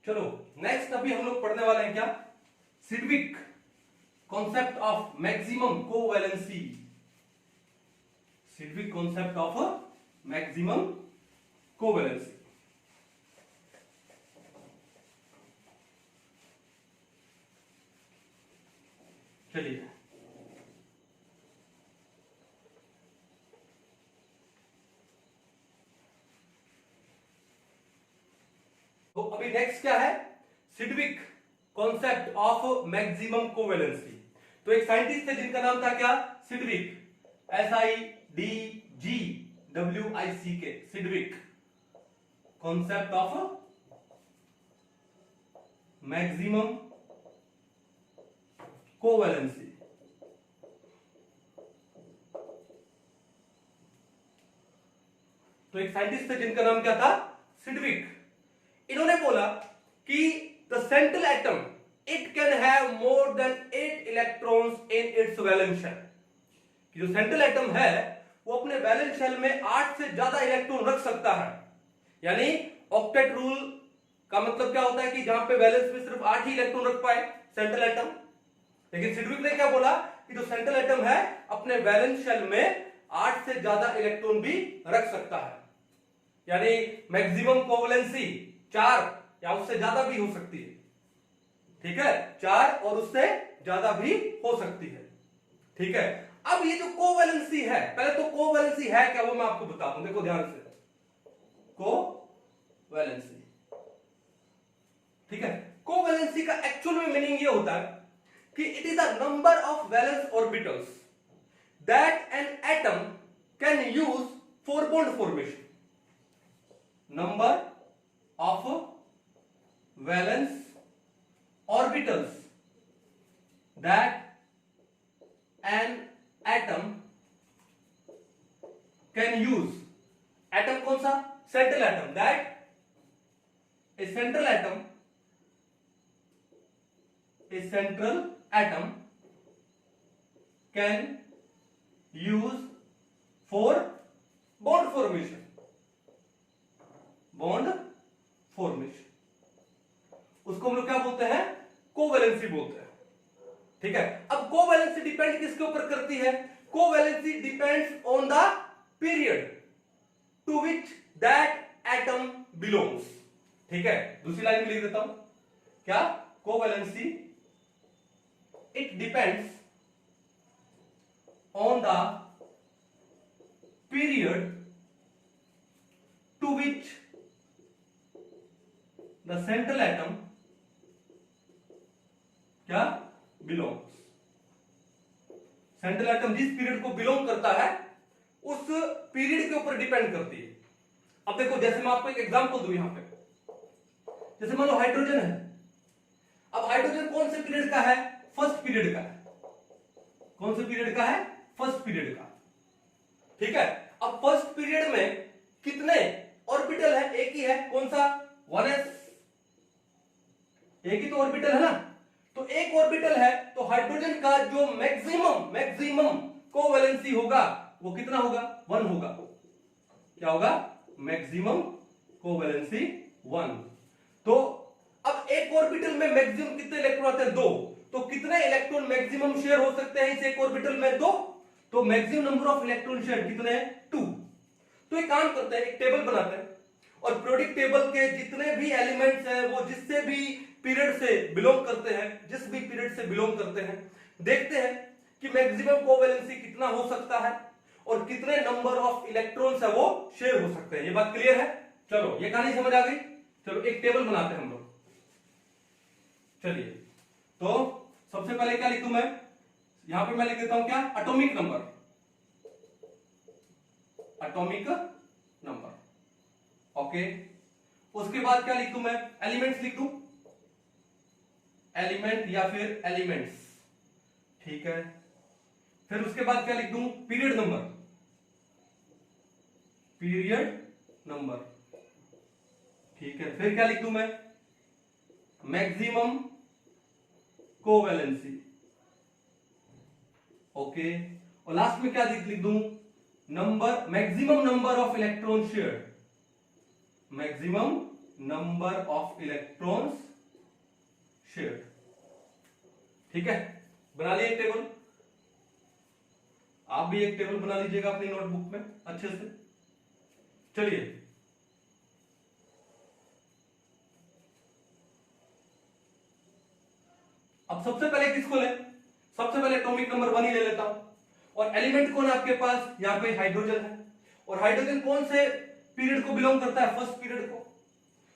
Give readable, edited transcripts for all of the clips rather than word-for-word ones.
चलो नेक्स्ट अभी हम लोग पढ़ने वाले हैं क्या, Sidgwick concept of maximum covalency. Sidgwick concept of maximum covalency. चलिए तो अभी नेक्स्ट क्या है, Sidgwick concept of maximum covalency. तो एक साइंटिस्ट थे जिनका नाम था क्या, Sidgwick, SIDGWICK, Sidgwick concept of maximum covalency. तो एक साइंटिस्ट थे जिनका नाम क्या था, सिडविक। इन्होंने बोला कि the central atom it can have more than 8 electrons in its valence shell. कि जो सेंट्रल एटम है वो अपने वैलेंस शेल में 8 से ज्यादा इलेक्ट्रॉन रख सकता है। यानी ऑक्टेट रूल का मतलब क्या होता है कि जहां पे वैलेंस में सिर्फ 8 ही इलेक्ट्रॉन रख पाए सेंट्रल एटम। लेकिन सिडविक ने क्या बोला कि जो सेंट्रल एटम है अपने वैलेंस शेल में 8 से ज्यादा इलेक्ट्रॉन भी रख सकता है। यानी मैक्सिमम कोवैलेंसी 4 या उससे ज्यादा भी हो सकती है। ठीक है, 4 और उससे ज्यादा भी हो सकती है। ठीक है, अब ये जो कोवैलेंसी है, पहले तो कोवैलेंसी है क्या वो मैं आपको बता दूं, देखो ध्यान से। कोवैलेंसी, ठीक है, कोवैलेंसी का एक्चुअल में मीनिंग ये होता है कि it is the number of valence orbitals that an atom can use for bond formation. Number of valence orbitals that an atom can use, atom कौन सा, central atom, that a central atom can use for bond formation, bond formation, उसको हम लोग क्या बोलते हैं, covalency बोलते हैं। ठीक है, अब कोवैलेंसी डिपेंड किसके ऊपर करती है, covalency depends on the period to which that atom belongs. ठीक है, दूसरी लाइन में लिख देता हूं क्या, covalency it depends on the period to which the central atom क्या बिलोंग्स। सेंट्रल एटम जिस पीरियड को बिलोंग करता है उस पीरियड के ऊपर डिपेंड करती है। अब देखो, जैसे मैं आपको एक एग्जांपल दूं यहां पे, जैसे मान लो हाइड्रोजन है। अब हाइड्रोजन कौन से पीरियड का है, फर्स्ट पीरियड का है। कौन से पीरियड का है, फर्स्ट पीरियड का। ठीक है, अब फर्स्ट पीरियड में कितने ऑर्बिटल है, एक ही है, कौन सा, 1s, एक ही तो ऑर्बिटल है ना। तो एक ऑर्बिटल है तो हाइड्रोजन का जो मैक्सिमम कोवैलेंसी होगा वो कितना होगा, 1 होगा। क्या होगा, मैक्सिमम कोवैलेंसी 1। तो अब एक ऑर्बिटल में मैक्सिमम कितने इलेक्ट्रॉन आते हैं, 2। तो कितने इलेक्ट्रॉन मैक्सिमम शेयर हो सकते हैं इस एक ऑर्बिटल में, 2। तो maximum number of electron share कितने हैं, 2। तो एक काम करते हैं, एक टेबल बनाते हैं और पीरियोडिक टेबल के जितने भी एलिमेंट्स हैं वो जिससे भी पीरियड से बिलोंग करते हैं, जिस भी पीरियड से बिलोंग करते हैं, देखते हैं कि मैक्सिमम कोवैलेंसी कितना हो सकता है और कितने नंबर ऑफ इलेक्ट्रॉन्स है वो शेयर हो सकते हैं। ये बात क्लियर है, चलो ये कहानी समझ आ गई। चलो एक टेबल बनाते हैं हम लोग। चलिए, तो सबसे पहले क्या लिखूं मैं, यहां पे मैं लिख देता हूं क्या, atomic number, atomic number. Okay, उसके बाद क्या लिख दूं मैं, एलिमेंट्स लिख दूं, एलिमेंट या फिर एलिमेंट्स। ठीक है, फिर उसके बाद क्या लिख दूं, पीरियड नंबर, पीरियड नंबर। ठीक है, फिर क्या लिख दूं मैं, मैक्सिमम कोवैलेंसी। ओके, और लास्ट में क्या लिख दूं, number, maximum number of electron share, maximum number of electrons shared. ठीक है, बना लिया एक टेबल। आप भी एक टेबल बना लीजिएगा अपनी नोटबुक में अच्छे से। चलिए अब सबसे पहले किसको लें? सबसे पहले एटॉमिक नंबर 1 ही ले लेता हूं। और एलिमेंट कौन है आपके पास? यहां पे हाइड्रोजन है। और हाइड्रोजन कौन से पीरियड को बिलोंग करता है? फर्स्ट पीरियड को।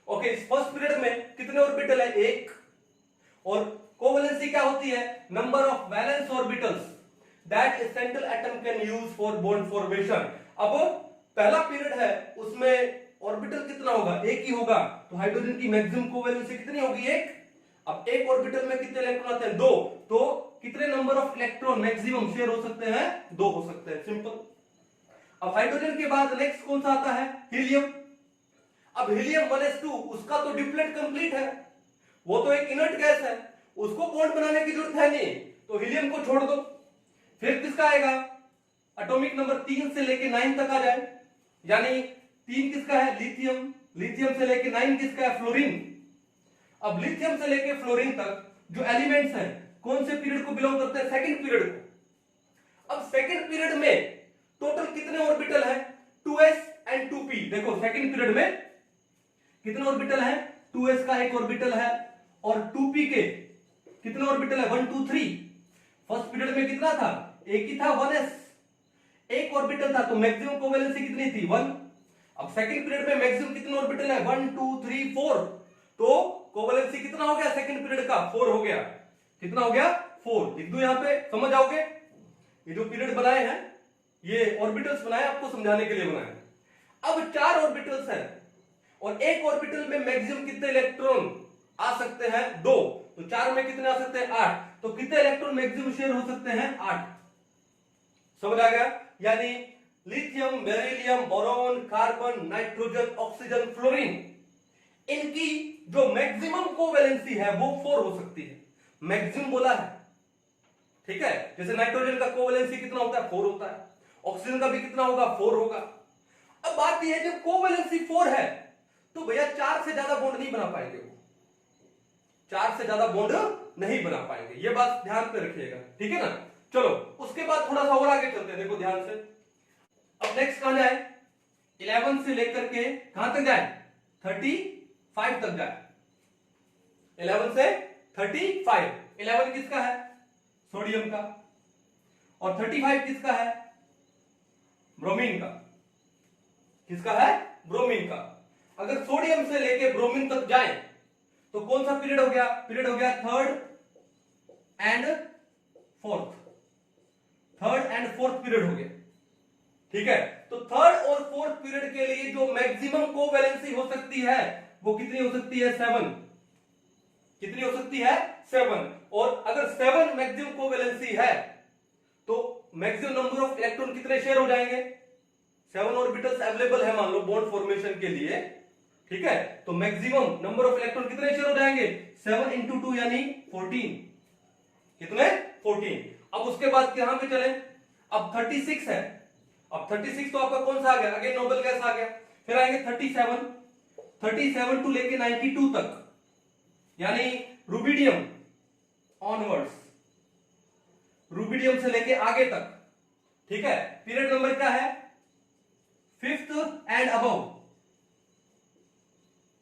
ओके, इस फर्स्ट पीरियड में कितने ऑर्बिटल है? एक। और कोवैलेंसी क्या होती है? Number of valence orbitals that a central atom can use for bond formation. अब पहला पीरियड है, उसमें ऑर्बिटल कितना होगा? एक ही होगा। तो हाइड्रोजन की मैक्सिमम कोवैलेंसी कितनी होगी? एक। अब एक ऑर्बिटल में कितने इलेक्ट्रॉन आते हैं? दो। तो कितने number of electron maximum share हो सकते हैं? दो हो सकते हैं, सिंपल। अब हाइड्रोजन के बाद नेक्स्ट कौन सा आता है? हीलियम। अब हीलियम 1s2 उसका तो डिप्लेट कंप्लीट है, वो तो एक इनर्ट गैस है, उसको बॉन्ड बनाने की जरूरत है नहीं, तो हीलियम को छोड़ दो। फिर किसका आएगा? एटॉमिक नंबर 3 से लेके 9 तक आ जाए, यानी 3 किसका है? लिथियम। लिथियम से लेके 9 किसका है? फ्लोरीन। अब लिथियम से लेके फ्लोरीन तक जो एलिमेंट्स हैं कौन से पीरियड को बिलोंग करते हैं? सेकंड पीरियड को। अब सेकंड पीरियड में टोटल कितने ऑर्बिटल है? 2s and 2p। देखो सेकंड पीरियड में कितने ऑर्बिटल है? 2s का एक ऑर्बिटल है और 2p के कितने ऑर्बिटल है? 1 2 3। फर्स्ट पीरियड में कितना था? एक ही था, 1s। एक ऑर्बिटल था, तो मैक्सिमम कोवैलेंसी कितनी थी? 1। अब सेकंड पीरियड में मैक्सिमम कितने ऑर्बिटल है? 1 2 3 4। तो कोवैलेंसी कितना हो गया सेकंड पीरियड का? 4 हो गया। कितना हो गया? 4। लिख दो यहां पे, समझ आओगे। ये जो पीरियड बनाए हैं ये ऑर्बिटल्स बनाए, आपको समझाने के लिए बनाए। अब 4 ऑर्बिटल्स हैं और एक ऑर्बिटल में मैक्सिमम कितने इलेक्ट्रॉन आ सकते हैं? 2। तो 4 में कितने आ सकते हैं? 8। तो कितने इलेक्ट्रॉन मैक्सिमम शेयर हो सकते हैं? 8। समझ आ गया? यानी lithium, beryllium, boron, carbon, nitrogen, oxygen, fluorine, इनकी जो मैक्सिमम कोवैलेंसी है वो 4 हो सकती है। मैक्सिमम बोला है, ठीक है। जैसे नाइट्रोजन का कोवैलेंसी कितना होता है? 4 होता है। ऑक्सीजन का भी कितना होगा? 4 होगा। अब बात यह है जब कोवैलेंसी 4 है तो भैया 4 से ज्यादा बॉन्ड नहीं बना पाएंगे, वो 4 से ज्यादा बॉन्ड नहीं बना पाएंगे, ये बात ध्यान पे रखिएगा, ठीक है ना। चलो उसके बाद थोड़ा सा और आगे चलते हैं, देखो ध्यान से। अब नेक्स्ट कहां जाए? 11 से लेकर के कहां तक जाए? 35 तक जाए। 11 से 35। 11 किसका है? सोडियम का। और 35 किसका है? ब्रोमीन का। किसका है? ब्रोमीन का। अगर सोडियम से लेके ब्रोमीन तक जाए तो कौन सा पीरियड हो गया? पीरियड हो गया थर्ड एंड फोर्थ पीरियड हो गया, ठीक है। तो थर्ड और फोर्थ पीरियड के लिए जो मैक्सिमम कोवैलेंसी हो सकती है वो कितनी हो सकती है? 7। कितनी हो सकती है? 7। और अगर 7 मैक्सिमम कोवैलेंसी है तो मैक्सिमम नंबर ऑफ इलेक्ट्रॉन कितने शेयर हो जाएंगे? 7 ऑर्बिटल्स अवेलेबल है मान लो बॉन्ड फॉर्मेशन के लिए, ठीक है। तो मैक्सिमम नंबर ऑफ इलेक्ट्रॉन कितने शेयर हो जाएंगे? 7 × 2 यानी 14। कितने? 14। अब उसके बाद यहां पे चले, अब 36 है। अब 36 तो आपका कौन सा आ गया? अगेन नोबल गैस आ गया। फिर आएंगे 37 टू लेके 92 तक, यानी रुबिडियम ऑनवर्ड्स, रुबिडियम से लेके आगे तक, ठीक है। पीरियड नंबर क्या है? 5th एंड अबव,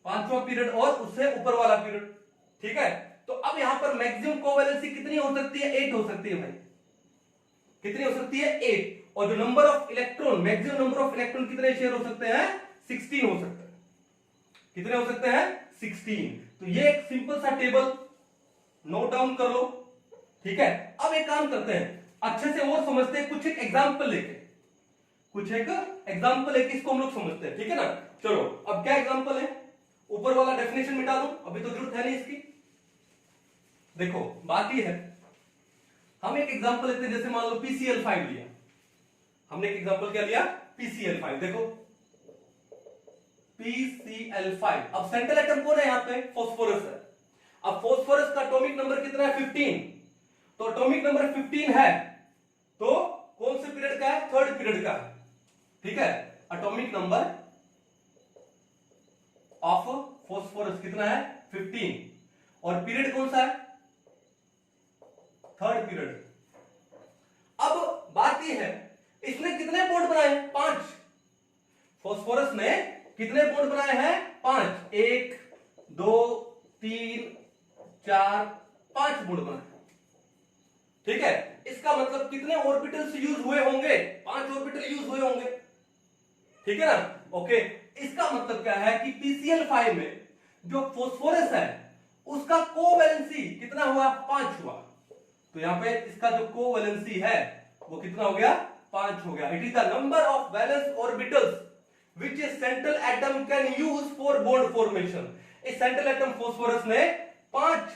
5वां पीरियड और उससे ऊपर वाला पीरियड, ठीक है। तो अब यहां पर मैक्सिमम कोवैलेंसी कितनी हो सकती है? 8 हो सकती है भाई। कितनी हो सकती है? 8। और जो number of electron, maximum number of electron कितने शेयर हो सकते हैं? 16 हो सकते हैं। कितने हो सकते हैं? 16। तो ये एक सिंपल सा टेबल नोट डाउन कर लो, ठीक है। अब एक काम करते हैं, अच्छे से और समझते हैं, कुछ एक एग्जांपल लेके, कुछ एक एग्जांपल लेके इसको हम लोग समझते हैं, ठीक है ना। चलो अब क्या एग्जांपल है? ऊपर वाला डेफिनेशन मिटा दो, अभी तो जरूरत है नहीं इसकी। देखो बात ये है, हम एक एग्जांपल लेते हैं, जैसे मान लो PCl5 लिया हमने। एक एग्जांपल क्या लिया? PCl5। देखो PCl5। अब सेंट्रल एटम कौन है? यहां पे फास्फोरस है। अब फास्फोरस का एटॉमिक नंबर कितना है? 15। तो एटॉमिक नंबर 15 है तो कौन से पीरियड का है? थर्ड पीरियड का है, ठीक है। एटॉमिक नंबर ऑफ फॉस्फोरस कितना है 15 और पीरियड कौन सा है थर्ड पीरियड। अब बात यह है इसने कितने बॉन्ड बनाए हैं 5। फॉस्फोरस ने कितने बॉन्ड बनाए हैं 5 1 2 3 4 5 बॉन्ड बनाए। ठीक है इसका मतलब कितने ऑर्बिटल्स यूज हुए होंगे 5 ऑर्बिटल यूज हुए होंगे। ठीक है ना ओके। इसका मतलब क्या है कि PCl5 में जो फॉस्फोरस है उसका कोवैलेंसी कितना हुआ 5 हुआ। तो यहां पे इसका जो कोवैलेंसी है वो कितना हो गया 5 हो गया। It is the number of valence orbitals which A central atom can use for bond formation. इस सेंट्रल एटम फॉस्फोरस ने 5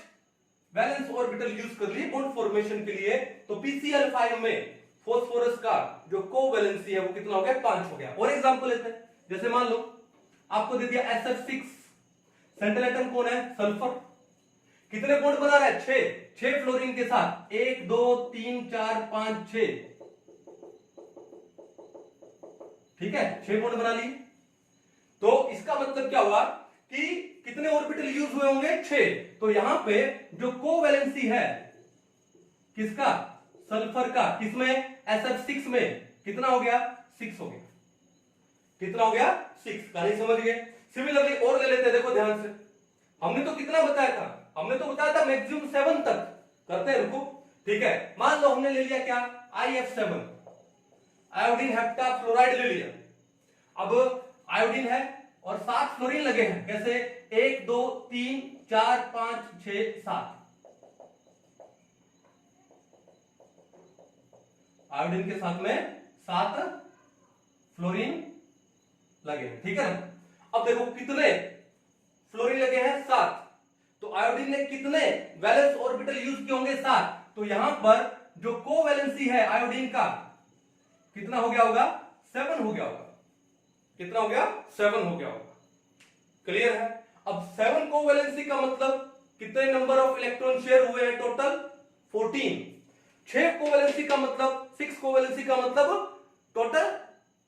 वैलेंस ऑर्बिटल यूज कर लिए बॉन्ड फॉर्मेशन के लिए। तो PCl5 में फॉस्फोरस का जो कोवैलेंसी है वो कितना हो गया 5 हो गया। और एग्जांपल लेते हैं जैसे मान लो आपको दे दिया SF6 सेंट्रल एटम कौन है सल्फर कितने बॉन्ड बना रहा है 6 फ्लोरीन के साथ 1 2 3 4 5 6 ठीक है 6 बॉन्ड बना लिए। तो इसका मतलब क्या हुआ कि कितने ऑर्बिटल यूज हुए होंगे 6। तो यहां पे जो कोवैलेंसी है किसका सल्फर का किसमें SF6 में कितना हो गया 6 हो गया। कितना हो गया 6 कहानी समझ गए। सिमिलरली और ले लेते हैं देखो ध्यान से हमने तो कितना बताया था हमने तो बताया था मैक्सिमम 7 तक करते हैं रुको। ठीक है मान लो हमने ले लिया क्या IF7 आयोडीन हेप्टाफ्लोराइड ले लिया। अब आयोडीन है और 7 फ्लोरीन लगे हैं कैसे 1 2 3 4 5 6 7 आयोडीन के साथ में 7 फ्लोरीन लगे हैं। ठीक है ना। अब देखो कितने फ्लोरीन लगे हैं 7। तो आयोडीन ने कितने वैलेंस ऑर्बिटल यूज किए होंगे 7। तो यहां पर जो कोवैलेंसी है आयोडीन का कितना हो गया होगा 7 हो गया होगा। कितना हो गया 7 हो गया होगा। क्लियर है। अब 7 कोवैलेंसी का मतलब कितने नंबर ऑफ इलेक्ट्रॉन शेयर हुए हैं टोटल 14। 6 कोवैलेंसी का मतलब 6 कोवैलेंसी का मतलब total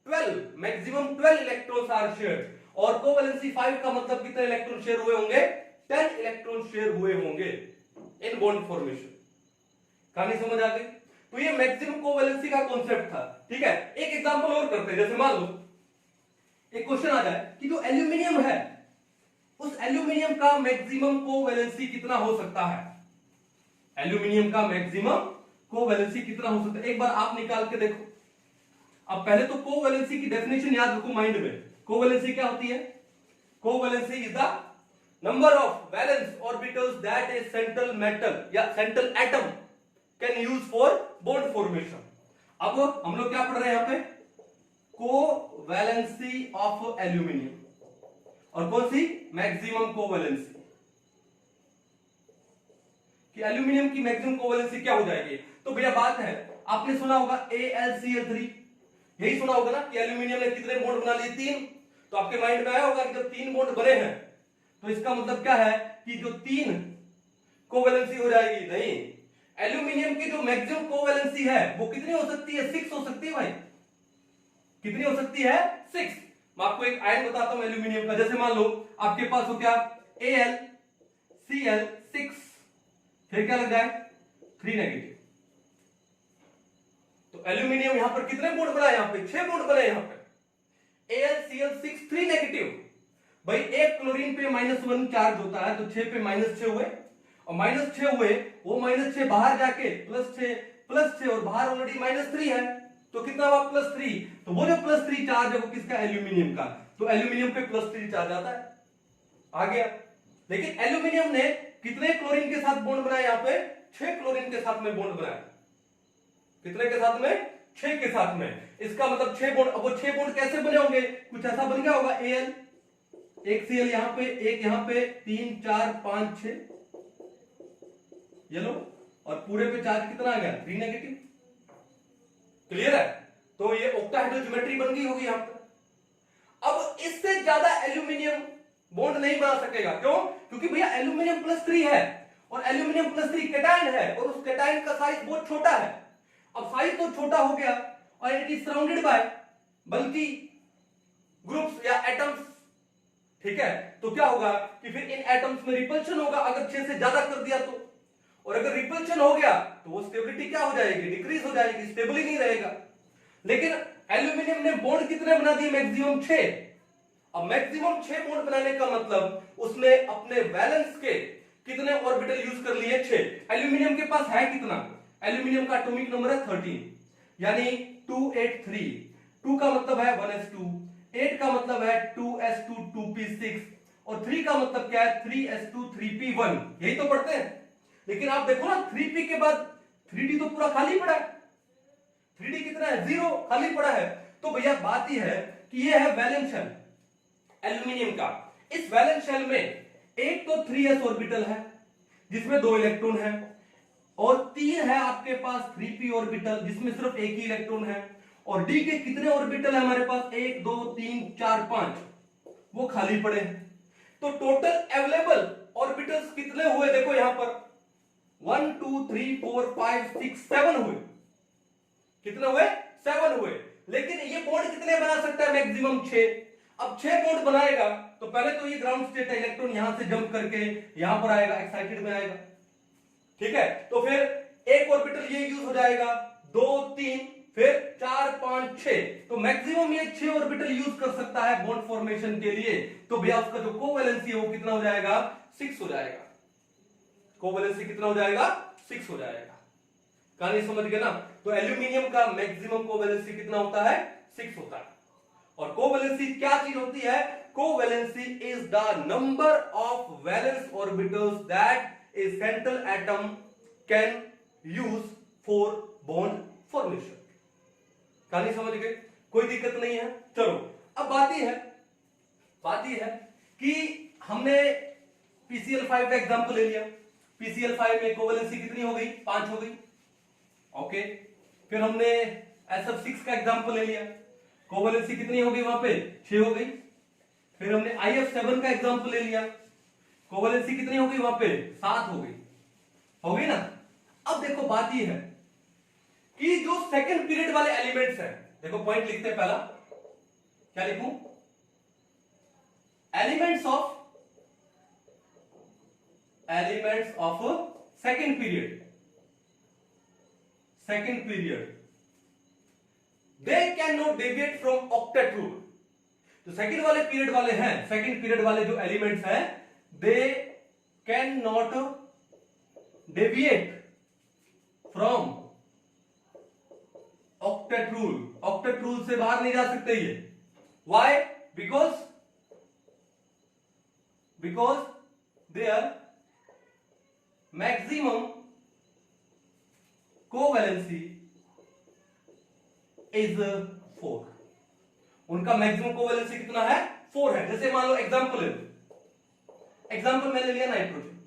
12 maximum 12 electrons are shared. और कोवैलेंसी 5 का मतलब कितने इलेक्ट्रॉन शेयर हुए होंगे 10 इलेक्ट्रॉन शेयर हुए होंगे इन बॉन्ड फॉर्मेशन। कहानी समझ आ गई। तो ये मैक्सिमम कोवैलेंसी का कॉन्सेप्ट था। ठीक है एक एग्जांपल और करते हैं जैसे मान लो एक क्वेश्चन आ जाए कि जो एल्यूमिनियम है उस एल्यूमिनियम का मैक्सिमम कोवैलेंसी कितना हो सकता है। एल्यूमिनियम का मैक्सिमम कोवैलेंसी कितना हो सकता है एक बार आप निकाल के देखो। अब पहले तो कोवैलेंसी की डेफिनेशन याद रखो माइंड में। कोवैलेंसी क्या होती है covalency is the number of valence orbitals that a central metal या central atom can use for bond formation. अब हम लोग क्या पढ़ रहे हैं यहां पे कोवैलेंसी ऑफ एल्यूमिनियम और कौन सी मैक्सिमम कोवैलेंसी कि एल्यूमिनियम की मैक्सिमम कोवैलेंसी क्या हो जाएगी। तो भैया बात है आपने सुना होगा AlCl3 यही सुना होगा ना कि एल्यूमिनियम ने कितने बॉन्ड बना लिए 3। तो आपके माइंड में आया होगा कि जब 3 बॉन्ड बने हैं तो इसका मतलब क्या है कि जो 3 कोवैलेंसी हो जाएगी। नहीं एल्यूमिनियम की जो मैक्सिमम कोवैलेंसी है वो कितनी हो सकती है 6 हो सकती है भाई। कितनी हो सकती है 6। मैं आपको एक आयन बताता हूं एल्यूमिनियम का। जैसे मान लो आपके पास हो क्या AlCl6 फिर क्या लग जाए 3 नेगेटिव। तो एल्यूमिनियम यहां पर कितने बॉन्ड बना यहां पे 6 बॉन्ड बने यहां पे AlCl6 3 नेगेटिव। भाई एक क्लोरीन पे -1 चार्ज होता है तो 6 पे -6 हुए और -6 हुए वो -6 बाहर जाके +6 और बाहर ऑलरेडी -3 है तो कितना हुआ +3। तो वो जो +3 चार्ज है वो किसका एल्यूमिनियम का। तो एल्यूमिनियम पे +3 चार्ज आता है आ गया। लेकिन एल्यूमिनियम ने कितने क्लोरीन के साथ बॉन्ड बनाया यहां पे 6 क्लोरीन के साथ में बॉन्ड बनाया। कितने के साथ में 6 के साथ में। इसका मतलब 6 बॉन्ड। अब वो 6 बॉन्ड कैसे बने होंगे कुछ ऐसा बन गया होगा Al एक Cl यहां पे एक यहां पे 3 4 5 6 ये लो और पूरे पे चार्ज कितना आ गया 3 नेगेटिव। क्लियर है। तो ये ऑक्टाहेड्रल ज्योमेट्री बन गई होगी यहां पर। अब इससे ज्यादा एल्यूमिनियम बॉन्ड नहीं बना सकेगा क्यों क्योंकि भैया एल्यूमिनियम +3 है और एल्यूमिनियम +3 कैटायन है और उस कैटायन का साइज बहुत छोटा है। अब साइज तो छोटा हो गया और इट इज सराउंडेड बाय बल्कि ग्रुप्स या एटम्स। ठीक है, तो क्या होगा कि फिर इन एटम्स में रिपल्शन होगा अगर 6 से ज्यादा कर दिया तो, और अगर रिपल्शन हो गया तो वो स्टेबिलिटी क्या हो जाएगी, डिक्रीज हो जाएगी, स्टेबल ही नहीं रहेगा। लेकिन एल्यूमिनियम ने बॉन्ड कितने बना दिए, मैक्सिमम 6। अब मैक्सिमम 6 बॉन्ड बनाने का मतलब उसने अपने वैलेंस के कितने ऑर्बिटल यूज कर लिए, 6। एल्यूमिनियम के पास है कितना, एल्यूमिनियम का एटॉमिक नंबर है 13, यानी 283। 2 का मतलब है 1s2, 8 का मतलब है 2s2 2p6, और 3 का मतलब क्या है 3s2 3p1, यही तो पढ़ते हैं। लेकिन आप देखो ना 3p के बाद 3d तो पूरा खाली पड़ा है, 3d कितना है 0, खाली पड़ा है। तो भैया बात यह है कि ये है वैलेंस शेल एल्यूमिनियम का। इस वैलेंस शेल में एक तो 3s ऑर्बिटल है जिसमें 2 इलेक्ट्रॉन है, और 3 है आपके पास 3p ऑर्बिटल जिसमें सिर्फ एक ही इलेक्ट्रॉन है, और d के कितने ऑर्बिटल है हमारे पास, 1 2 3 4 5, वो खाली पड़े हैं। तो टोटल अवेलेबल ऑर्बिटल्स कितने हुए, देखो यहां पर 1 2 3 4 5 6 7 हुए, कितने हुए, 7 हुए। लेकिन ये बॉन्ड कितने बना सकता है, मैक्सिमम 6। अब 6 बॉन्ड बनाएगा तो पहले तो ये ग्राउंड स्टेट है, इलेक्ट्रॉन यहां से जंप करके यहां पर आएगा, एक्साइटेड में आएगा, ठीक है। तो फिर एक ऑर्बिटल ये यूज हो जाएगा, 2 3 फिर 4 5 6, तो मैक्सिमम ये 6 ऑर्बिटल यूज कर सकता है बॉन्ड फॉर्मेशन के लिए। तो भैया उसका जो कोवैलेंसी है वो कितना हो जाएगा, 6 हो जाएगा। कोवैलेंसी कितना हो जाएगा, 6 हो जाएगा। कहानी समझ गए ना। तो एल्यूमिनियम का मैक्सिमम कोवैलेंसी कितना होता है, 6 होता है। और कोवैलेंसी क्या चीज होती है, covalency is the number of valence orbitals that a central atom can use for bond formation. कहानी समझ गए, कोई दिक्कत नहीं है। चलो अब बात यह है कि हमने PCl5 का एग्जांपल ले लिया। PCl5 में कोवैलेंसी कितनी हो गई, 5 हो गई, ओके। फिर हमने SF6 का एग्जांपल ले लिया, कोवैलेंसी कितनी हो गई वहां पे, 6 हो गई। फिर हमने IF7 का एग्जांपल ले लिया, कोवैलेंसी कितनी हो गई वहां पे, 7 हो गई ना। अब देखो बात यह है कि जो सेकंड पीरियड वाले एलिमेंट्स हैं, देखो पॉइंट लिखते हैं पहला, क्या लिखूं, elements of second period they can not deviate from octet rule. जो सेकंड वाले पीरियड वाले हैं, सेकंड पीरियड वाले जो एलिमेंट्स हैं, they can not deviate from octet rule. Octet rule से बाहर नहीं जा सकते ये। Why, because their maximum covalency is 4। उनका मैक्सिमम कोवैलेंसी कितना है, 4 है। जैसे मान लो एग्जांपल मैंने लिया नाइट्रोजन,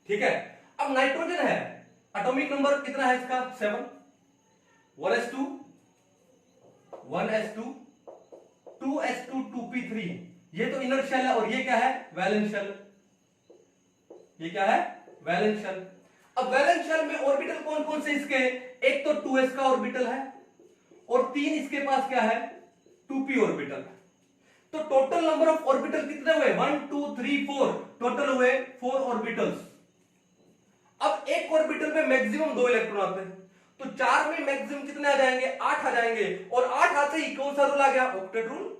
ठीक है। अब नाइट्रोजन है, एटॉमिक नंबर कितना है इसका, 7, 1s2 2s2 2p3, ये तो इनर शेल है, और ये क्या है, वैलेंस शेल। ये क्या है, वैलेंस शेल। अब वैलेंस शेल में ऑर्बिटल कौन कौन से इसके, एक तो 2s का ऑर्बिटल है, और 3 इसके पास क्या है, 2p ऑर्बिटल है। तो टोटल नंबर ऑफ ऑर्बिटल कितने हुए, 1 2 3 4, टोटल हुए 4 ऑर्बिटल्स। अब एक ऑर्बिटल में मैक्सिमम 2 इलेक्ट्रॉन आते हैं, तो 4 में मैक्सिमम कितने आ जाएंगे, 8 आ जाएंगे, और 8 आते ही कौन सा रूल आ गया, ऑक्टेट रूल।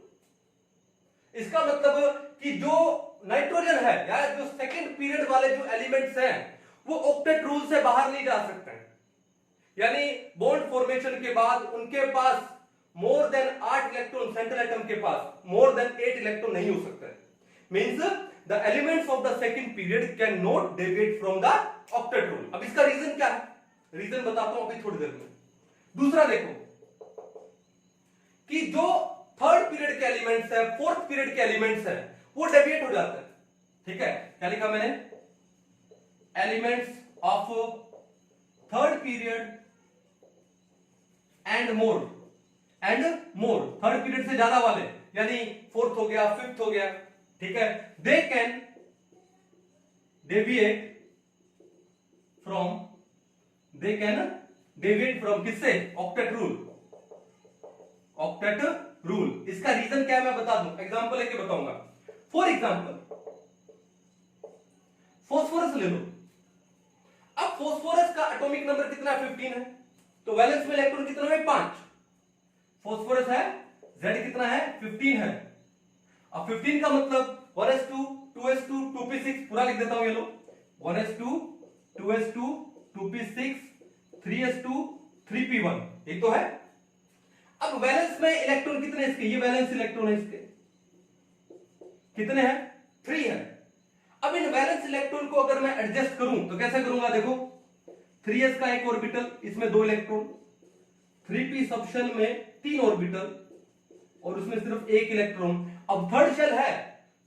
इसका मतलब कि जो नाइट्रोजन है या जो सेकंड पीरियड वाले जो एलिमेंट्स हैं वो ऑक्टेट रूल से बाहर नहीं जा सकते हैं। यानी बॉन्ड फॉर्मेशन के बाद उनके पास more than 8 electron, central atom के पास मोर देन 8 इलेक्ट्रॉन नहीं हो सकते। Means the elements of the second period can not deviate from the octet rule. अब इसका रीजन क्या है, रीजन बताता हूं अभी थोड़ी देर में। दूसरा देखो कि जो थर्ड पीरियड के एलिमेंट्स है, फोर्थ पीरियड के एलिमेंट्स है, वो डेविएट हो जाते हैं, ठीक है। क्या लिखा मैंने, elements of third period and more, third period से ज्यादा वाले, यानी फोर्थ हो गया, फिफ्थ हो गया, ठीक है। दे कैन डेविएट फ्रॉम किससे, ऑक्टेट रूल। इसका रीजन क्या है मैं बता दूं, एग्जांपल लेके बताऊंगा। फॉर एग्जाम्पल फॉस्फोरस ले लो। अब फॉस्फोरस का एटॉमिक नंबर कितना है? 15 है। तो वैलेंस में इलेक्ट्रॉन कितना है? 5। फॉस्फोरस है, Z कितना है? 15 है। अब 15 का मतलब 1s2 2s2 2p6 पूरा लिख देता हूं, ये लो 1s2 2s2 2p6 3s2 3p1, ये तो है। अब वैलेंस में इलेक्ट्रॉन कितने इसके? ये वैलेंस इलेक्ट्रॉन है इसके, कितने हैं? 3 है। अब इन वैलेंस इलेक्ट्रॉन को अगर मैं एडजस्ट करूं तो कैसे करूंगा? देखो 3s का एक ऑर्बिटल, इसमें 2 इलेक्ट्रॉन, 3p सबशेल में 3 ऑर्बिटल और उसमें सिर्फ 1 इलेक्ट्रॉन। अब थर्ड शेल है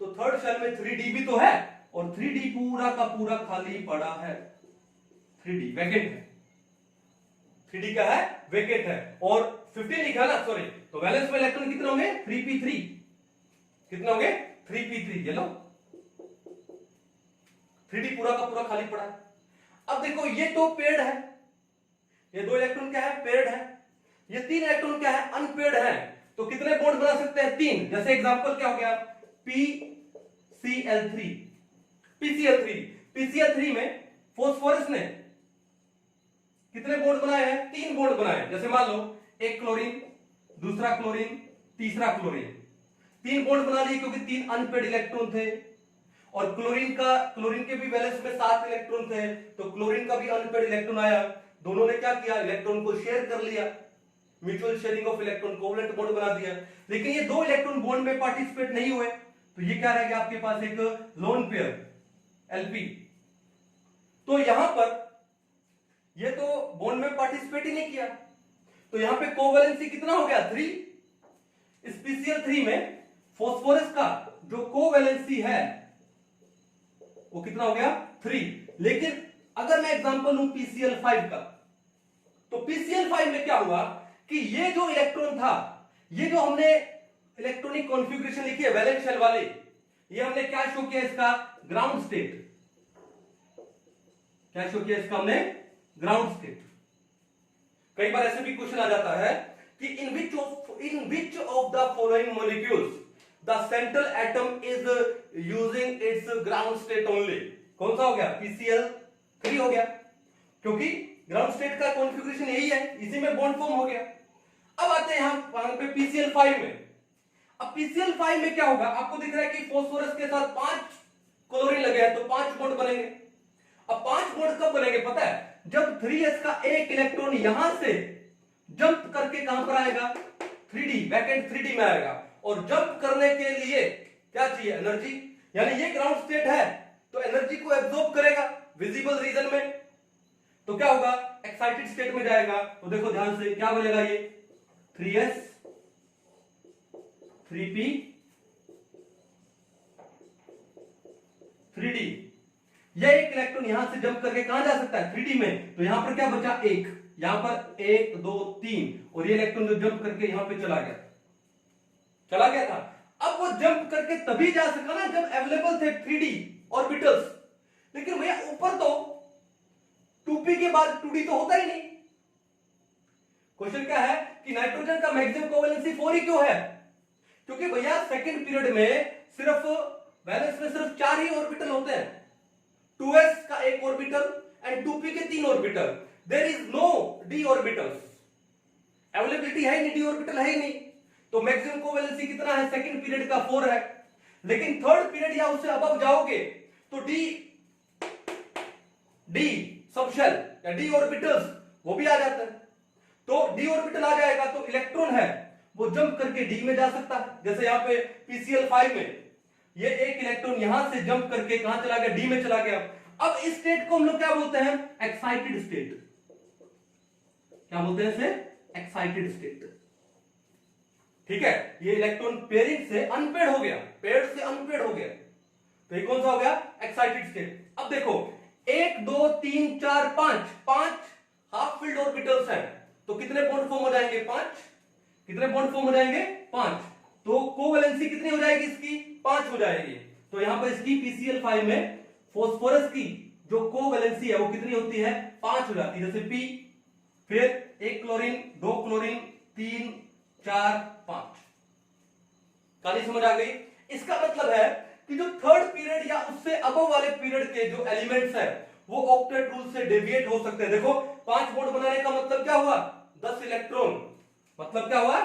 तो थर्ड शेल में 3d भी तो है और 3d पूरा का पूरा खाली पड़ा है, 3d वैकेंट है, 3d क्या है? वैकेंट है। और 15 लिखा ना, सॉरी, तो वैलेंस में इलेक्ट्रॉन कितने होंगे? 3p3, कितने होंगे? 3p3, ये लो 3d पूरा का पूरा खाली पड़ा है। अब देखो ये तो पेड है, ये 2 इलेक्ट्रॉन क्या है? पेड है। ये 3 इलेक्ट्रॉन क्या है? अनपेड है। तो कितने बॉन्ड बना सकते हैं? 3। जैसे एग्जांपल क्या हो गया? PCl3, PCl3, PCl3 में फॉस्फोरस ने कितने बॉन्ड बनाए हैं? 3 बॉन्ड बनाए। जैसे मान लो एक क्लोरीन, दूसरा क्लोरीन, तीसरा क्लोरीन, 3 बॉन्ड बना लिए क्योंकि 3 अनपेड इलेक्ट्रॉन थे। और क्लोरीन के भी वैलेंस में 7 इलेक्ट्रॉन थे, तो क्लोरीन का भी अनपेड इलेक्ट्रॉन आया। दोनों ने क्या किया? इलेक्ट्रॉन को शेयर कर लिया, mutual sharing of electron, covalent bond बना दिया। लेकिन ये 2 इलेक्ट्रॉन बॉन्ड में पार्टिसिपेट नहीं हुए, तो ये क्या रह गया आपके पास? एक लोन पेयर Lp। तो यहां पर ये तो बॉन्ड में पार्टिसिपेट ही नहीं किया, तो यहां पे कोवैलेंसी कितना हो गया? 3। इस PCl3 में फॉस्फोरस का जो कोवैलेंसी है वो कितना हो गया? 3। लेकिन अगर मैं एग्जांपल लूं PCl5 का, तो PCl5 में क्या हुआ कि ये जो इलेक्ट्रॉन था, ये जो हमने इलेक्ट्रॉनिक कॉन्फ़िगरेशन लिखी है वैलेंस शेल वाले, ये हमने क्या शो किया? इसका ग्राउंड स्टेट। क्या शो किया इसका हमने? Ground state. कई बार ऐसे भी क्वेश्चन आ जाता है कि in which of the following molecules the central atom is using its ground state only. कौन सा हो गया? PCl3 हो गया, क्योंकि ग्राउंड स्टेट का कॉन्फ़िगरेशन यही है, इसी में बॉन्ड फॉर्म हो गया। अब आते हैं यहां पे PCl5 में। अब PCl5 में क्या होगा? आपको दिख रहा है कि फॉस्फोरस के साथ 5 क्लोरीन लगे हैं, तो 5 बॉन्ड बनेंगे। अब 5 बॉन्ड कब बनेंगे पता है? जब 3s का एक इलेक्ट्रॉन यहां से जंप करके कहां पर आएगा? 3d, वैकेंट 3d में आएगा। और जंप करने के लिए क्या चाहिए? एनर्जी। यानी ये ग्राउंड स्टेट है तो एनर्जी को एब्जॉर्ब करेगा विजिबल रीजन में, तो क्या होगा? एक्साइटेड स्टेट में जाएगा। तो देखो ध्यान से क्या बनेगा? ये 3s 3p 3d। यह एक इलेक्ट्रॉन यहां से जंप करके कहां जा सकता है? 3d में। तो यहां पर क्या बचा? 1। यहां पर 1 2 3, और ये इलेक्ट्रॉन जो जंप करके यहां पे चला गया था। अब वो जंप करके तभी जा सका ना जब अवेलेबल थे 3d ऑर्बिटल्स। लेकिन भैया ऊपर तो 2p के बाद 2d तो होता ही नहीं। क्वेश्चन क्या है कि नाइट्रोजन का मैक्सिमम कोवैलेंसी 4 ही क्यों है? क्योंकि भैया सेकंड पीरियड में सिर्फ वैलेंस में सिर्फ 4 ही ऑर्बिटल होते हैं, 2s का एक ऑर्बिटल एंड 2p के 3 orbital. There is no d orbitals, availability है नहीं, d ऑर्बिटल है ही नहीं। तो मैक्सिमम कोवैलेंसी कितना है? सेकंड पीरियड का 4 है। लेकिन थर्ड पीरियड या उससे अबव जाओगे तो d सबशेल या d ऑर्बिटल्स वो भी आ जाता है। तो d ऑर्बिटल आ जाएगा तो इलेक्ट्रॉन है वो जंप करके d में जा सकता है। जैसे यहां पे PCl5 में ये एक इलेक्ट्रॉन यहां से जंप करके कहां चला गया? d में चला गया। अब इस स्टेट को हम लोग क्या बोलते हैं? Excited state. क्या बोलते हैं इसे? Excited state. ठीक है, ये इलेक्ट्रॉन पेयरिंग से अनपेड हो गया, पेड से अनपेड हो गया, तो ये कौन सा हो गया? Excited state. अब देखो 1 2 3 4 5 हाफ फील्ड ऑर्बिटल्स हैं, तो कितने बॉन्ड फॉर्म हो जाएंगे? 5। कितने बॉन्ड फॉर्म हो जाएंगे? 5। तो कोवैलेंसी कितनी हो जाएगी इसकी? 5 हो जाएगी। तो यहां पर इसकी PCl5 में फॉस्फोरस की जो कोवैलेंसी है वो कितनी होती है? 5 हो जाती है। जैसे P, फिर 1 क्लोरीन 2 क्लोरीन 3 4 5। कहानी समझ आ गई? इसका मतलब है कि जो थर्ड पीरियड या उससे अबव वाले पीरियड के जो एलिमेंट्स है वो ऑक्टेट रूल से डेविएट हो सकते हैं। देखो 5 बॉन्ड बनाने का मतलब क्या हुआ, 10 इलेक्ट्रॉन, मतलब क्या हुआ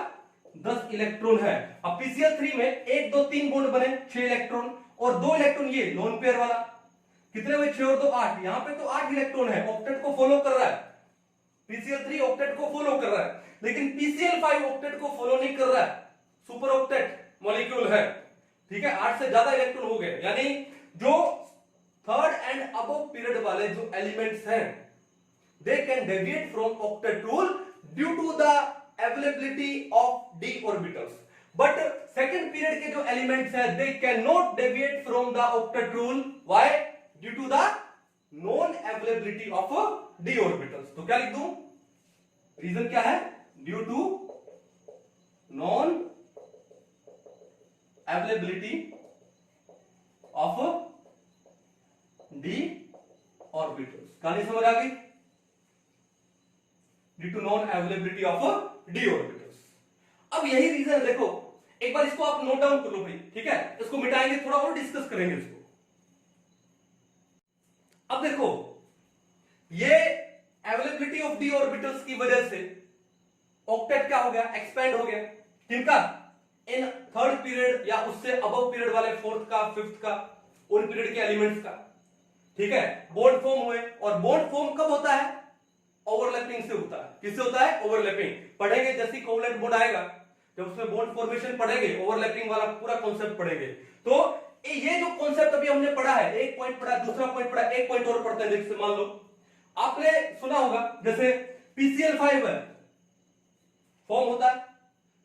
10 इलेक्ट्रॉन है। अब पीसीएल3 में 1 2 3 बॉन्ड बने 6 इलेक्ट्रॉन और 2 इलेक्ट्रॉन ये लोन पेयर वाला, कितने हुए 6 और 2 8, यहां पे तो 8 इलेक्ट्रॉन है, ऑक्टेट को फॉलो कर रहा है। पीसीएल3 ऑक्टेट को फॉलो कर रहा है, लेकिन पीसीएल5 ऑक्टेट को फॉलो नहीं कर रहा है, सुपर ऑक्टेट मॉलिक्यूल है, ठीक है। 8 से ज्यादा इलेक्ट्रॉन हो गए, यानी जो थर्ड एंड अबव पीरियड वाले जो एलिमेंट्स हैं they can deviate from octet rule due to the availability of d orbitals, but second period के जो एलिमेंट्स हैं they can not deviate from the octet rule, why, due to the non availability of d orbitals. तो क्या लिख दूं, reason क्या है, due to non availability of d orbitals. कहानी समझ आ गई, due to non availability of d orbitals. अब यही रीजन है, देखो एक बार इसको आप नोट डाउन कर लो भाई, ठीक है, इसको मिटाएंगे, थोड़ा और डिस्कस करेंगे इसको। अब देखो ये अवेलेबिलिटी ऑफ d ऑर्बिटल्स की वजह से ऑक्टेट क्या हो गया, एक्सपेंड हो गया, किनका, इन थर्ड पीरियड या उससे अबव पीरियड वाले फोर्थ का, फिफ्थ का, उन पीरियड के एलिमेंट्स का, ठीक है, बॉन्ड फॉर्म हुए। और बॉन्ड फॉर्म कब होता है, ओवरलैपिंग से होता है। किससे होता है, ओवरलैपिंग। पढ़ेंगे जैसे कोवलेंट बॉन्ड आएगा, जब उसमें बॉन्ड फॉर्मेशन पढ़ेंगे, ओवरलैपिंग वाला पूरा कॉन्सेप्ट पढ़ेंगे। तो ये जो कॉन्सेप्ट अभी हमने पढ़ा है, एक पॉइंट पढ़ा, दूसरा पॉइंट पढ़ा, एक पॉइंट और पढ़ते हैं। जैसे मान लो आपने सुना होगा, जैसे पीसीएल5 है फॉर्म होता है,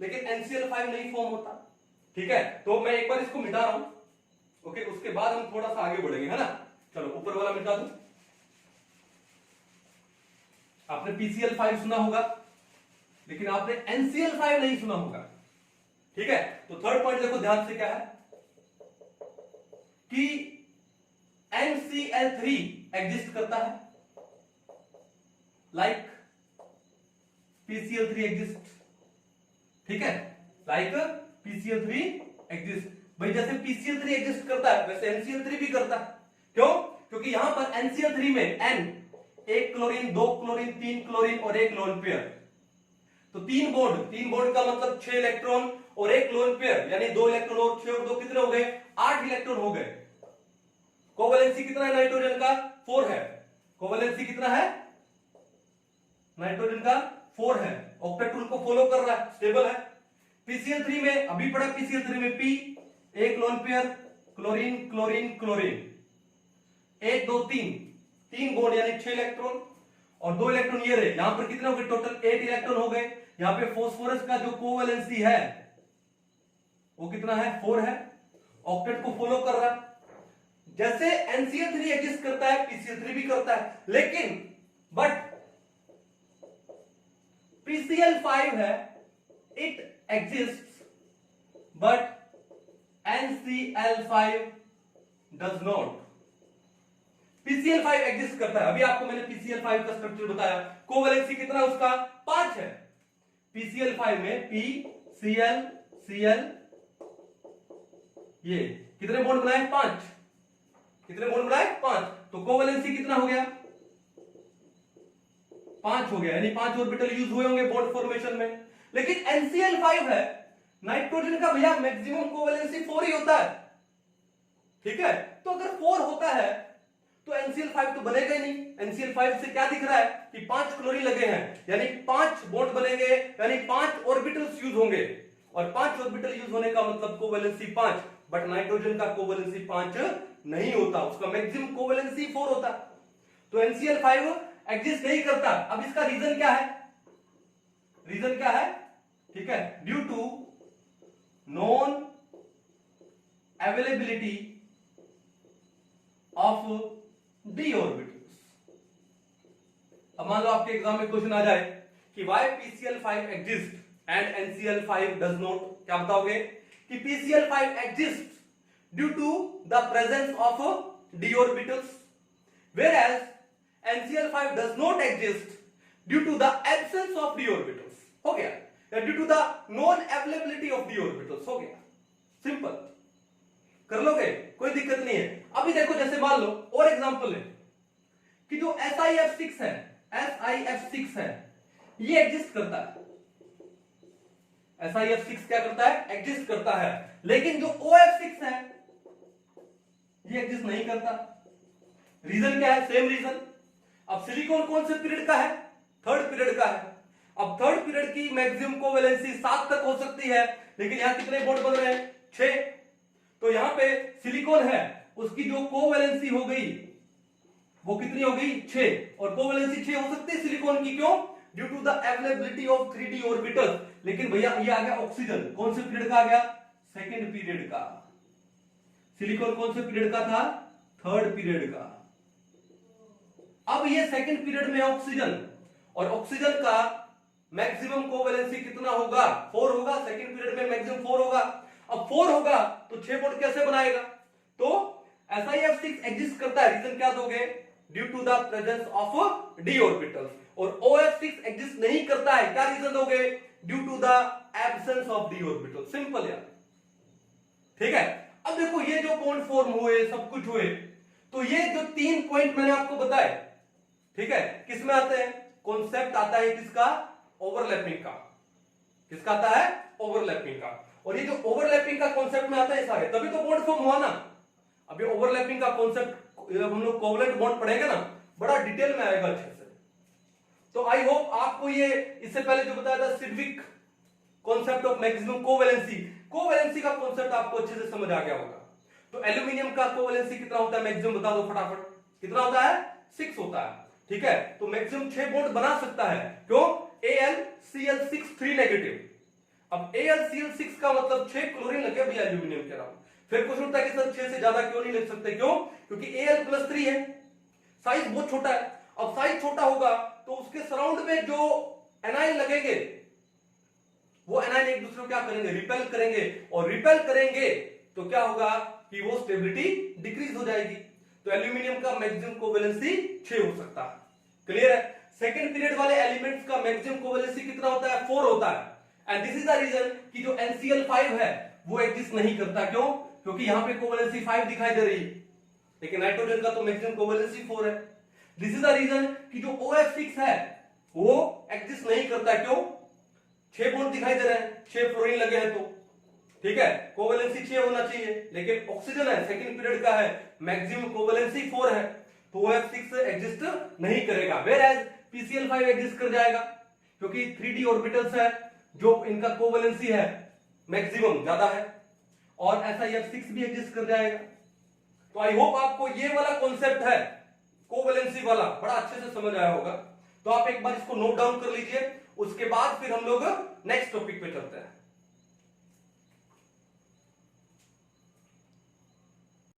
लेकिन एनसीएल5 नहीं फॉर्म होता, ठीक है। तो मैं एक बार इसको मिटा रहा हूं, ओके, उसके बाद हम थोड़ा सा आगे बढ़ेंगे, है ना। चलो ऊपर वाला मिटा दूं। आपने पीसीएल5 सुना होगा, लेकिन आपने एनसीएल5 नहीं सुना होगा, ठीक है। तो थर्ड पॉइंट देखो ध्यान से, क्या है कि NCl3 एग्जिस्ट करता है लाइक PCl3 एग्जिस्ट, ठीक है, लाइक PCl3 एग्जिस्ट। भाई जैसे PCl3 एग्जिस्ट करता है वैसे NCl3 भी करता है। क्यों, क्योंकि यहां पर NCl3 में N, 1 क्लोरीन, 2 क्लोरीन, 3 क्लोरीन और 1 लोन पेयर, तो 3 बॉन्ड का मतलब 6 इलेक्ट्रॉन और 1 लोन पेयर, यानी 2 इलेक्ट्रॉन और 6 और 2 कितने हो गए, 8 इलेक्ट्रॉन हो गए। कोवैलेंसी कितना है नाइट्रोजन का, 4 है। कोवैलेंसी कितना है नाइट्रोजन का, 4 है। ऑक्टेट रूल को फॉलो कर रहा है, स्टेबल है। पीसीएल3 में अभी पढ़ा, पीसीएल3 में P, 1 lone pair, chlorine chlorine chlorine, 1 2 3 bond यानी 6 इलेक्ट्रॉन और 2 इलेक्ट्रॉन ये रहे। यहां पर कितने हो गए, टोटल 8 इलेक्ट्रॉन हो गए। यहां पे फास्फोरस का जो कोवैलेंसी है वो कितना है, 4 है, ऑक्टेट को फॉलो कर रहा है। जैसे NCl3 एग्जिस्ट करता है PCl3 भी करता है, लेकिन बट PCl5 है, it exist but NCl5 does not. PCl5 exist करता है, अभी आपको मैंने PCl5 का स्ट्रक्चर बताया, कोवैलेंसी कितना उसका, 5 है। PCl5 में P Cl Cl, ये कितने बॉन्ड बनाए, 5, कितने बॉन्ड बनाए, 5, तो कोवैलेंसी कितना हो गया, 5 हो गया, यानी 5 ऑर्बिटल यूज हुए होंगे बॉन्ड फॉर्मेशन में। लेकिन NCl5 है, नाइट्रोजन का भैया मैक्सिमम कोवैलेंसी 4 ही होता है, ठीक है। तो अगर 4 होता है तो NCl5 तो बनेगा ही नहीं। NCl5 से क्या दिख रहा है कि 5 क्लोरीन लगे हैं, यानी 5 बॉन्ड बनेंगे, यानी 5 ऑर्बिटल्स यूज होंगे, और 5 ऑर्बिटल यूज होने का मतलब कोवैलेंसी 5, बट नाइट्रोजन का कोवैलेंसी 5 नहीं होता, उसका मैक्सिमम कोवैलेंसी 4 होता। तो NCl5 एग्जिस्ट नहीं करता। अब इसका रीजन क्या है, रीजन क्या है, ठीक है, due to non availability of d orbitals. अब मान लो आपके एग्जाम में क्वेश्चन आ जाए कि why PCl5 exist and NCl5 does not, क्या बताओगे कि PCl5 exists due to the presence of d orbitals, whereas NCl5 does not exist due to the absence of d orbitals। हो गया, या due to the non availability of d orbitals, हो गया, simple, कर लोगे। दिक्कत नहीं है। अभी देखो जैसे मान लो और एग्जांपल है कि जो SiF6 है, SiF6 है, ये एग्जिस्ट करता है। SiF6 क्या करता है? एग्जिस्ट करता है। लेकिन जो OF6 है ये एग्जिस्ट नहीं करता। रीजन क्या है? Same reason. अब सिलिकॉन कौन से पीरियड का है? थर्ड पीरियड का है। अब थर्ड पीरियड की मैक्सिमम कोवैलेंसी 7 तक हो सकती है, लेकिन यहां कितने बॉन्ड बन रहे हैं? 6। तो यहां पे सिलिकॉन है, उसकी जो कोवैलेंसी हो गई वो कितनी हो गई? 6। और कोवैलेंसी 6 हो सकती है सिलिकॉन की, क्यों? Due to the availability of 3d orbital. लेकिन भैया ये आ गया ऑक्सीजन, कौन से पीरियड का आ गया? सेकेंड पीरियड का। सिलिकॉन कौन से पीरियड का था? थर्ड पीरियड का। अब ये सेकेंड पीरियड में ऑक्सीजन, और ऑक्सीजन का मैक्सिमम कोवैलेंसी कितना होगा? 4 होगा। सेकेंड पीरियड में मैक्सिमम 4 होगा। अब 4 होगा तो 6 बॉन्ड कैसे बनाएगा? तो SiF6 एग्जिस्ट करता है, रीजन क्या दोगे? Due to the presence of d orbitals. और OF6 एग्जिस्ट नहीं करता है, क्या रीजन दोगे? Due to the absence of d orbital. Simple यार, ठीक है। अब देखो ये जो बॉन्ड फॉर्म हुए, सब कुछ हुए, तो ये जो 3 पॉइंट मैंने आपको बताए, ठीक है, किसमें आते हैं? कॉन्सेप्ट आता है किसका? ओवरलैपिंग का। किसका आता है? ओवरलैपिंग का। और ये जो ओवरलैपिंग का कॉन्सेप्ट में आता है सारे, तभी तो बॉन्ड फॉर्म हुआ ना। अब ये ओवरलैपिंग का कॉन्सेप्ट हम लोग कोवलेंट बॉन्ड पढ़ेंगे ना, बड़ा डिटेल में आएगा अच्छे से। तो आई होप आपको ये इससे पहले जो बताया था Sidgwick concept of maximum covalency, covalency का कॉन्सेप्ट आपको अच्छे से समझ आ गया होगा। तो एल्यूमिनियम का कोवैलेंसी कितना होता है मैक्सिमम? बता दो फटाफट। कितना होता है? 6 होता है, ठीक है। तो मैक्सिमम 6 बॉन्ड बना सकता है, क्यों? AlCl6 3 negative. अब AlCl6 का मतलब 6 क्लोरीन लगे भैया एल्यूमिनियम के अराउंड। फिर क्वेश्चन उठता है कि सर 6 से ज्यादा क्यों नहीं लिख सकते? क्यों? क्योंकि Al+3 है, साइज बहुत छोटा है। अब साइज छोटा होगा तो उसके सराउंड में जो एनाइन लगेंगे, वो एनाइन एक दूसरे को क्या करेंगे? रिपेल करेंगे। और रिपेल करेंगे तो क्या होगा कि वो स्टेबिलिटी डिक्रीज हो जाएगी। तो एल्यूमिनियम का मैक्सिमम कोवैलेंसी 6 हो सकता है। क्लियर है? सेकेंड पीरियड वाले एलिमेंट्स का मैक्सिमम कोवैलेंसी कितना होता है? 4 होता है। And this is the reason कि जो NCl5 है वो एग्जिस्ट नहीं करता। क्यों? क्योंकि यहां पे कोवैलेंसी 5 दिखाई दे रही है, लेकिन नाइट्रोजन का तो मैक्सिमम कोवैलेंसी 4 है। दिस इज द रीजन कि जो OF6 है वो एग्जिस्ट नहीं करता। क्यों? 6 बॉन्ड दिखाई दे रहे हैं, 6 फ्लोरीन लगे हैं, तो ठीक है, कोवैलेंसी 6 होना चाहिए। लेकिन ऑक्सीजन है, सेकंड पीरियड का है, मैक्सिमम कोवैलेंसी 4 है, तो OF6 एग्जिस्ट नहीं करेगा। वेयर PCl5 एग्जिस्ट कर जाएगा, क्योंकि 3d ऑर्बिटल्स है, जो इनका कोवैलेंसी है मैक्सिमम ज्यादा है, और SiF6 भी एग्जिस्ट कर जाएगा। तो आई होप आपको ये वाला कॉन्सेप्ट है कोवैलेंसी वाला बड़ा अच्छे से समझ आया होगा। तो आप एक बार इसको नोट डाउन कर लीजिए, उसके बाद फिर हम लोग नेक्स्ट टॉपिक पे चलते हैं।